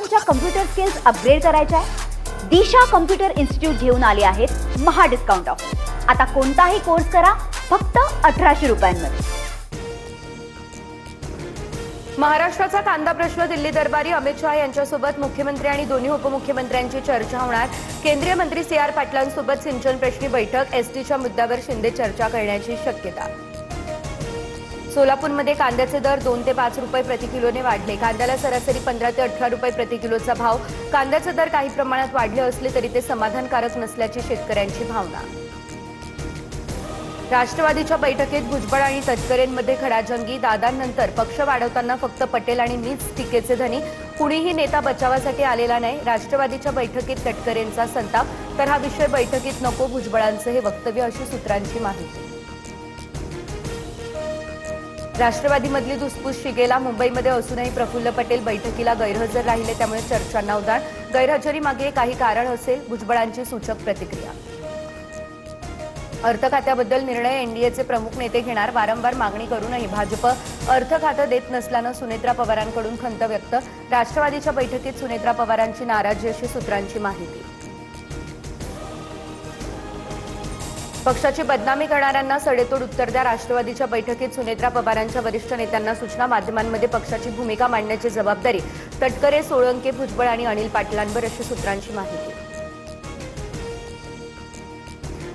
तुमच्या computer skills upgrade करायच्या आहे? दिशा कम्प्युटर इन्स्टिट्यूट घेऊन आले आहेत महा डिस्काउंट ऑफर। आता कोणताही कोर्स करा फक्त 1800 रुपयांमध्ये। महाराष्ट्राचा कांदा प्रश्न दिल्ली दरबारी अमित शहा यांच्यासोबत मुख्यमंत्री आणि दोन्ही उपमुख्यमंत्र्यांची चर्चा होणार। केंद्रीय मंत्री CR पाटलांसोबत सिंचन प्रश्नी बैठक। एसटीच्या मुद्द्यावर शिंदे चर्चा करण्याची शक्यता। सोलापूरमध्ये कांद्याचे दर 2 ते 5 रुपये प्रति किलोने वाढले। कांद्याला सरासरी 15 ते 18 रुपये प्रति किलोचा भाव। कांद्याचे दर काही प्रमाणात वाढले असले तरी ते समाधानकारक नसल्याची शेतकऱ्यांची भावना। राष्ट्रवादीच्या बैठकीत भुजबळ आणि तटकरेंमध्ये खडाजंगी। दादांनंतर पक्ष वाढवताना फक्त पटेल आणि मीच टीकेचे धनी। कुणीही नेता बचावासाठी आलेला नाही। राष्ट्रवादीच्या बैठकीत तटकरेंचा संताप। तर हा विषय बैठकीत नको, भुजबळांचं हे वक्तव्य, अशी सूत्रांची माहिती। राष्ट्रवादीमधली धुसफूस शिगेला। मुंबईमध्ये असूनही प्रफुल्ल पटेल बैठकीला गैरहजर राहिले, त्यामुळे चर्चांना उधाण। गैरहजेरीमागे काही कारण असेल, भुजबळांची सूचक प्रतिक्रिया। अर्थ खात्याबद्दल निर्णय एनडीएचे प्रमुख नेते घेणार। वारंवार मागणी करूनही भाजप अर्थ खातं देत नसल्यानं सुनेत्रा पवारांकडून खंत व्यक्त। राष्ट्रवादीच्या बैठकीत सुनेत्रा पवारांची नाराजी, अशी सूत्रांची माहिती। पक्षाची बदनामी करणाऱ्यांना सडेतोड उत्तर द्या। राष्ट्रवादीच्या बैठकीत सुनेत्रा पवारांच्या वरिष्ठ नेत्यांना सूचना। माध्यमांमध्ये पक्षाची भूमिका मांडण्याची जबाबदारी तटकरे, सोळंके, भुजबळ आणि अनिल पाटलांवर, अशी सूत्रांची माहिती।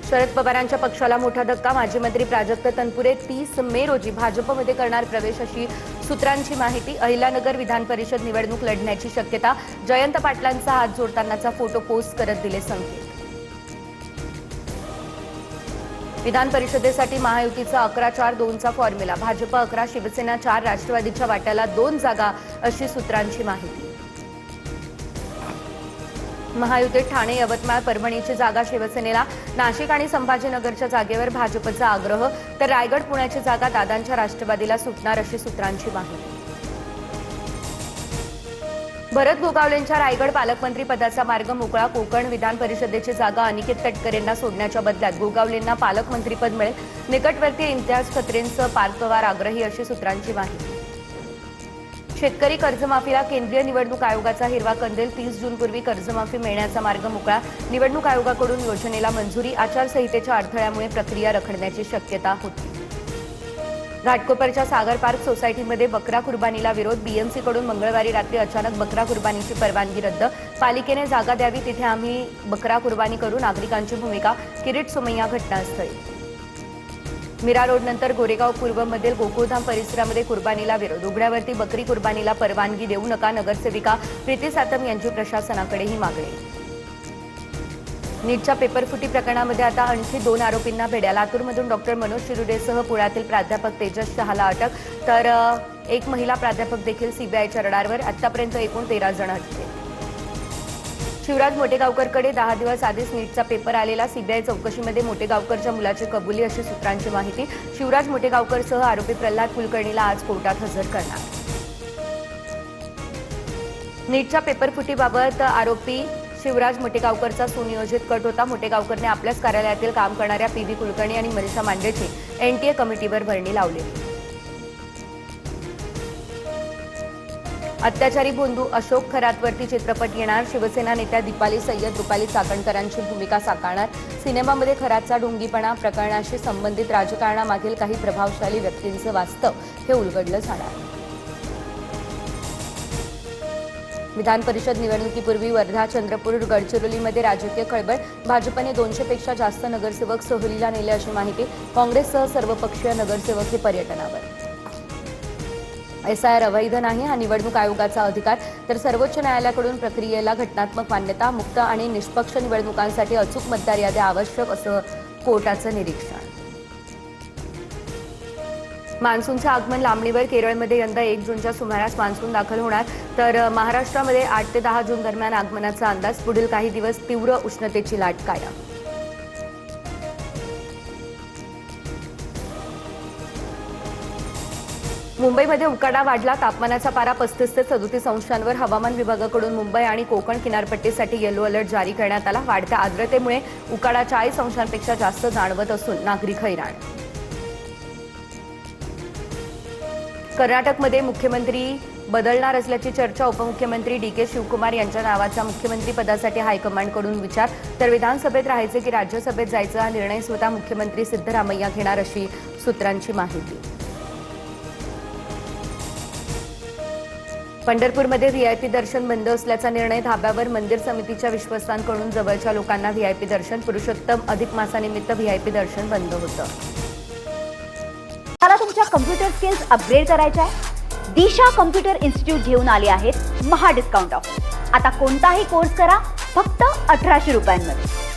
शरद पवारांच्या पक्षाला मोठा धक्का। माजी मंत्री प्राजक्त तनपुरे 30 मे रोजी भाजपमध्ये करणार प्रवेश, अशी सूत्रांची माहिती। अहिल्यानगर विधान परिषद निवडणूक लढण्याची शक्यता। जयंत पाटलांचा हात जोडतानाचा फोटो पोस्ट करत दिले संकेत। विधान परिषदेसाठी महायुतीचा 11-4-2चा फॉर्म्युला। भाजप 11, शिवसेना 4, राष्ट्रवादीच्या वाट्याला 2 जागा, अशी सूत्रांची माहिती। महायुतीत ठाणे, यवतमाळ, परभणीची जागा शिवसेनेला। नाशिक आणि संभाजीनगरच्या जागेवर भाजपचा आग्रह। तर रायगड, पुण्याची जागा दादांच्या राष्ट्रवादीला सुटणार, अशी सूत्रांची माहिती। भरत गोगावलेंच्या रायगड पालकमंत्री पदाचा मार्ग मोकळा। कोकण विधान परिषदेची जागा अनिकेत तटकरेंना सोडण्याच्या बदल्यात गोगावलेंना पालकमंत्रीपद मिळेल। निकटवर्तीय इम्तियाज खत्रेंसह पार्थ पवार आग्रही, अशी सूत्रांची माहिती। शेतकरी कर्जमाफीला केंद्रीय निवडणूक आयोगाचा हिरवा कंदील। 30 जूनपूर्वी कर्जमाफी मिळण्याचा मार्ग मोकळा। निवडणूक आयोगाकडून योजनेला मंजुरी। आचारसंहितेच्या अडथळ्यामुळे प्रक्रिया रखडण्याची शक्यता होती। घाटकोपरच्या सागर पार्क सोसायटीमध्ये बकरा कुर्बानीला विरोध। बीएमसीकडून मंगळवारी रात्री अचानक बकरा कुर्बानीची परवानगी रद्द। पालिकेने जागा द्यावी, तिथे आम्ही बकरा कुर्बानी करू, नागरिकांची भूमिका। किरीट सोमय्या घटनास्थळी। मीरा रोडनंतर गोरेगाव पूर्वमधील गोकुळधाम परिसरामध्ये कुर्बानीला विरोध। उघड्यावरती बकरी कुर्बानीला परवानगी देऊ नका, नगरसेविका प्रीती सातम यांची प्रशासनाकडेही मागणी। नीटच्या पेपरफुटी प्रकरणामध्ये आता आणखी 2 आरोपींना भेड्या। लातूरमधून डॉक्टर मनोज शिरुडेसह पुण्यातील प्राध्यापक तेजस शहाला अटक। तर एक महिला प्राध्यापक देखील सीबीआयच्या रडारवर। आतापर्यंत एकूण 13 जण अटकेत। शिवराज मोटेगावकरकडे 10 दिवस आधीच नीटचा पेपर आलेला। सीबीआय चौकशीमध्ये मोटेगावकरच्या मुलाची कबुली, अशी सूत्रांची माहिती। शिवराज मोटेगावकरसह आरोपी प्रल्हाद कुलकर्णीला आज कोर्टात हजर करणार। नीटच्या पेपरफुटीबाबत आरोपी शिवराज मोटेगावकरचा सुनियोजित कट होता। मोटेगावकरने आपल्याच कार्यालयातील काम करणाऱ्या PV कुलकर्णी आणि मनीषा मांडेची NTA कमिटीवर वर्णी लावलेली। अत्याचारी भोंदू अशोक खरातवरती चित्रपट येणार। शिवसेना नेत्या दीपाली सय्यद, रुपाली चाकणकरांची भूमिका साकारणार। सिनेमामध्ये खरातचा ढोंगीपणा, प्रकरणाशी संबंधित राजकारणामागील काही प्रभावशाली व्यक्तींचं वास्तव हे उलगडलं जाणार। विधान परिषद निवडणुकीपूर्वी वर्धा, चंद्रपूर, गडचिरोलीमध्ये राजकीय खळबळ। भाजपने 200 पेक्षा जास्त नगरसेवक सहलीला नेले, अशी माहिती। काँग्रेससह सर्वपक्षीय नगरसेवक हे पर्यटनावर। SIR अवैध नाही, हा निवडणूक आयोगाचा अधिकार। तर सर्वोच्च न्यायालयाकडून प्रक्रियेला घटनात्मक मान्यता। मुक्त आणि निष्पक्ष निवडणुकांसाठी अचूक मतदार याद्या आवश्यक, असं कोर्टाचं निरीक्षण। मान्सूनचं आगमन लांबणीवर। केरळमध्ये यंदा 1 जूनच्या सुमारास मान्सून दाखल होणार। तर महाराष्ट्रामध्ये 8 ते 10 जून दरम्यान आगमनाचा अंदाज। पुढील काही दिवस तीव्र उष्णतेची लाट कायम। मुंबईमध्ये उकाडा वाढला। तापमानाचा पारा 35 ते 37 अंशांवर। हवामान विभागाकडून मुंबई आणि कोकण किनारपट्टीसाठी येलो अलर्ट जारी करण्यात आला। वाढत्या आर्द्रतेमुळे उकाडा 40 अंशांपेक्षा जास्त जाणवत असून नागरिक हैराण। कर्नाटकमध्ये मुख्यमंत्री बदलणार असल्याची चर्चा. उपमुख्यमंत्री डी.के. शिवकुमार यांच्या नावाचा मुख्यमंत्री पदासाठी हायकमांडकडून विचार. तर विधानसभेत राहायचे की राज्यसभेत जायचं हा निर्णय स्वतः मुख्यमंत्री सिद्धरामय्या घेणार अशी सूत्रांची माहिती. पंढरपूरमध्ये व्हीआयपी दर्शन बंद असल्याचा निर्णय. धाब्यावर मंदिर समितीच्या विश्वासांकडून जवळच्या लोकांना व्हीआयपी दर्शन. पुरुषोत्तम अधिक मासानिमित्त व्हीआयपी दर्शन बंद होतं. मला तुमच्या कम्प्युटर स्किल्स अपग्रेड करायच्या आहे? दिशा कम्प्युटर इन्स्टिट्यूट घेऊन आले आहेत महा डिस्काउंट ऑफर. आता कोणताही कोर्स करा फक्त 1800 रुपयांमध्ये.